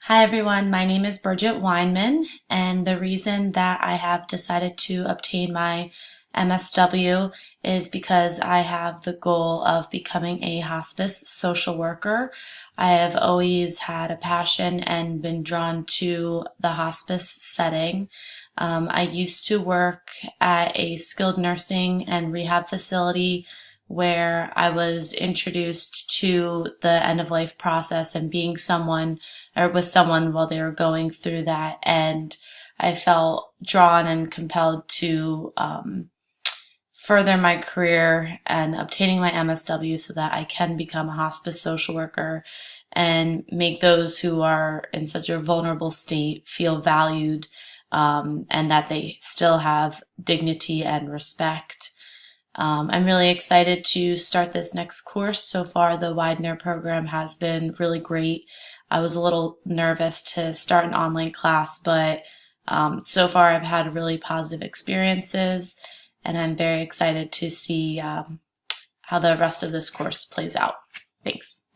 Hi everyone, my name is Bridget Weinman, and the reason that I have decided to obtain my MSW is because I have the goal of becoming a hospice social worker. I have always had a passion and been drawn to the hospice setting. I used to work at a skilled nursing and rehab facility where I was introduced to the end of life process and being someone or with someone while they were going through that. And I felt drawn and compelled to further my career and obtaining my MSW so that I can become a hospice social worker and make those who are in such a vulnerable state feel valued, and that they still have dignity and respect. I'm really excited to start this next course. So far, the Widener program has been really great. I was a little nervous to start an online class, but so far I've had really positive experiences, and I'm very excited to see how the rest of this course plays out. Thanks.